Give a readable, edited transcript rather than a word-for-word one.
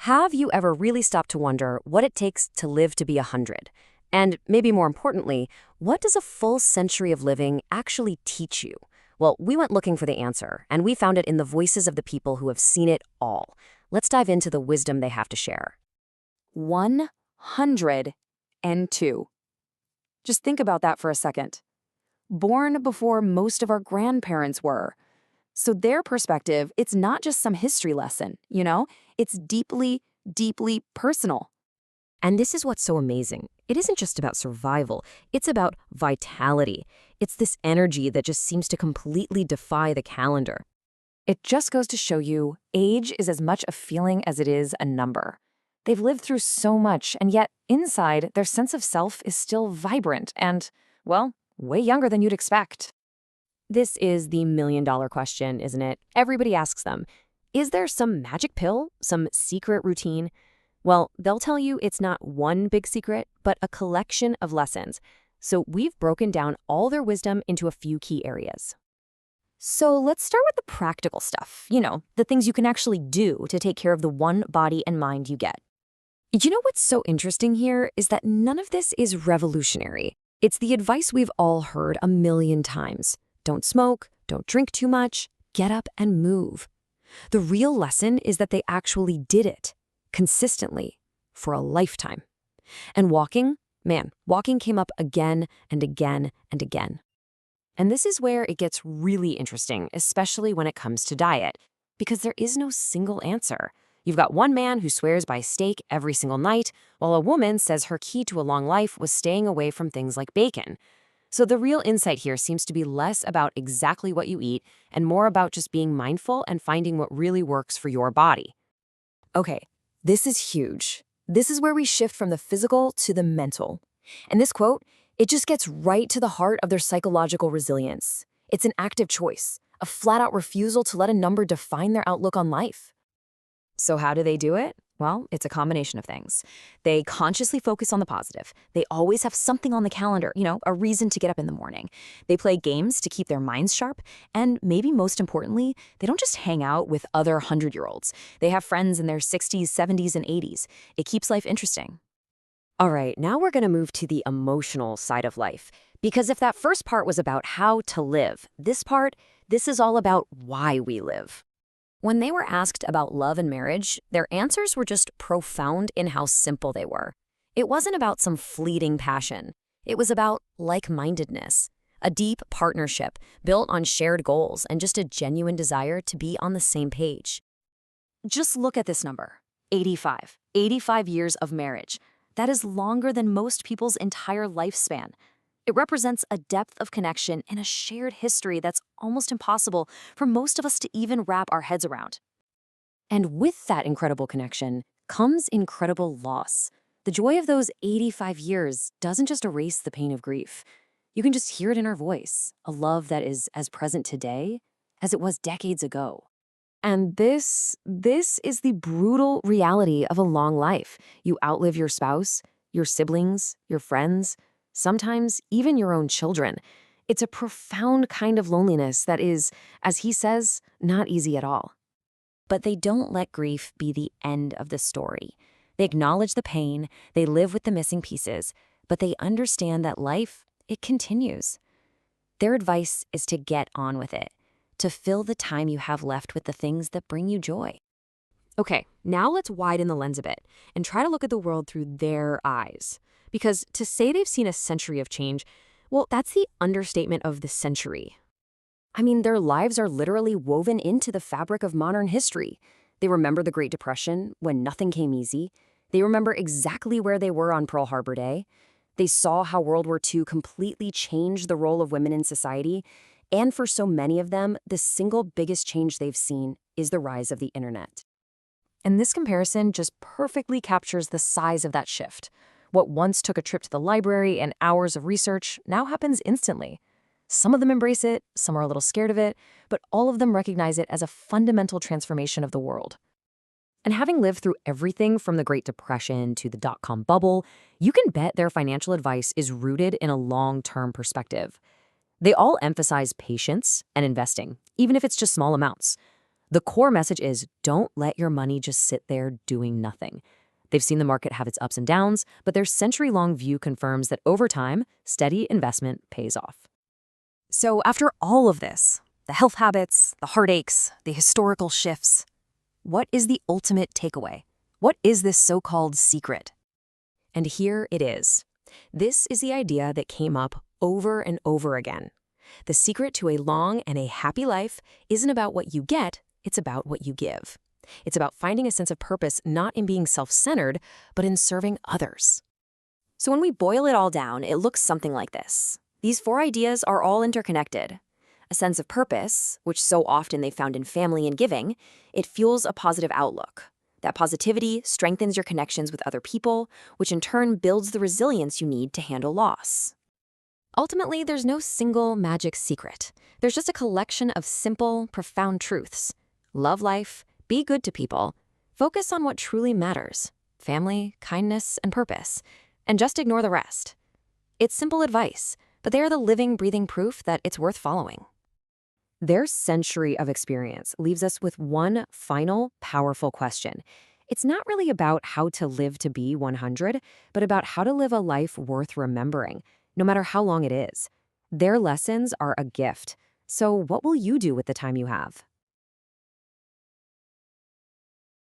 Have you ever really stopped to wonder what it takes to live to be 100? And maybe more importantly, what does a full century of living actually teach you? Well, we went looking for the answer, and we found it in the voices of the people who have seen it all. Let's dive into the wisdom they have to share. 102. Just think about that for a second. Born before most of our grandparents were. So their perspective, it's not just some history lesson, It's deeply, deeply personal. And this is what's so amazing. It isn't just about survival, it's about vitality. It's this energy that just seems to completely defy the calendar. It just goes to show you, age is as much a feeling as it is a number. They've lived through so much, and yet inside, their sense of self is still vibrant and, well, way younger than you'd expect. This is the million-dollar question, isn't it? Everybody asks them. Is there some magic pill, some secret routine? Well, they'll tell you it's not one big secret, but a collection of lessons. So we've broken down all their wisdom into a few key areas. So let's start with the practical stuff, the things you can actually do to take care of the one body and mind you get. You know what's so interesting here is that none of this is revolutionary. It's the advice we've all heard a million times. Don't smoke, don't drink too much, get up and move. The real lesson is that they actually did it, consistently, for a lifetime. And walking came up again and again and again. And this is where it gets really interesting, especially when it comes to diet, because there is no single answer. You've got one man who swears by steak every single night, while a woman says her key to a long life was staying away from things like bacon. So the real insight here seems to be less about exactly what you eat and more about just being mindful and finding what really works for your body. Okay, this is huge. This is where we shift from the physical to the mental. And this quote, it just gets right to the heart of their psychological resilience. It's an active choice, a flat-out refusal to let a number define their outlook on life. So how do they do it? Well, it's a combination of things. They consciously focus on the positive. They always have something on the calendar, a reason to get up in the morning. They play games to keep their minds sharp. And maybe most importantly, they don't just hang out with other 100-year-olds. They have friends in their 60s, 70s, and 80s. It keeps life interesting. All right, now we're going to move to the emotional side of life. Because if that first part was about how to live, this is all about why we live. When they were asked about love and marriage, their answers were just profound in how simple they were. It wasn't about some fleeting passion. It was about like-mindedness, a deep partnership built on shared goals and just a genuine desire to be on the same page. Just look at this number, 85. 85 years of marriage. That is longer than most people's entire lifespan. It represents a depth of connection and a shared history that's almost impossible for most of us to even wrap our heads around. And with that incredible connection comes incredible loss. The joy of those 85 years doesn't just erase the pain of grief. You can just hear it in our voice, a love that is as present today as it was decades ago. And this is the brutal reality of a long life. You outlive your spouse, your siblings, your friends, sometimes even your own children. It's a profound kind of loneliness that is, as he says, not easy at all. But they don't let grief be the end of the story. They acknowledge the pain, they live with the missing pieces, but they understand that life, it continues. Their advice is to get on with it, to fill the time you have left with the things that bring you joy. Okay, now let's widen the lens a bit and try to look at the world through their eyes. Because to say they've seen a century of change, well, that's the understatement of the century. I mean, their lives are literally woven into the fabric of modern history. They remember the Great Depression, when nothing came easy. They remember exactly where they were on Pearl Harbor Day. They saw how World War II completely changed the role of women in society. And for so many of them, the single biggest change they've seen is the rise of the internet. And this comparison just perfectly captures the size of that shift. What once took a trip to the library and hours of research now happens instantly. Some of them embrace it, some are a little scared of it, but all of them recognize it as a fundamental transformation of the world. And having lived through everything from the Great Depression to the dot-com bubble, you can bet their financial advice is rooted in a long-term perspective. They all emphasize patience and investing, even if it's just small amounts. The core message is don't let your money just sit there doing nothing. They've seen the market have its ups and downs, but their century-long view confirms that over time, steady investment pays off. So after all of this, the health habits, the heartaches, the historical shifts, what is the ultimate takeaway? What is this so-called secret? And here it is. This is the idea that came up over and over again. The secret to a long and a happy life isn't about what you get, it's about what you give. It's about finding a sense of purpose not in being self-centered, but in serving others. So when we boil it all down, it looks something like this. These 4 ideas are all interconnected. A sense of purpose, which so often they found in family and giving, it fuels a positive outlook. That positivity strengthens your connections with other people, which in turn builds the resilience you need to handle loss. Ultimately, there's no single magic secret. There's just a collection of simple, profound truths. Love life, be good to people, focus on what truly matters, family, kindness, and purpose, and just ignore the rest. It's simple advice, but they are the living, breathing proof that it's worth following. Their century of experience leaves us with one final, powerful question. It's not really about how to live to be 100, but about how to live a life worth remembering, no matter how long it is. Their lessons are a gift. So what will you do with the time you have?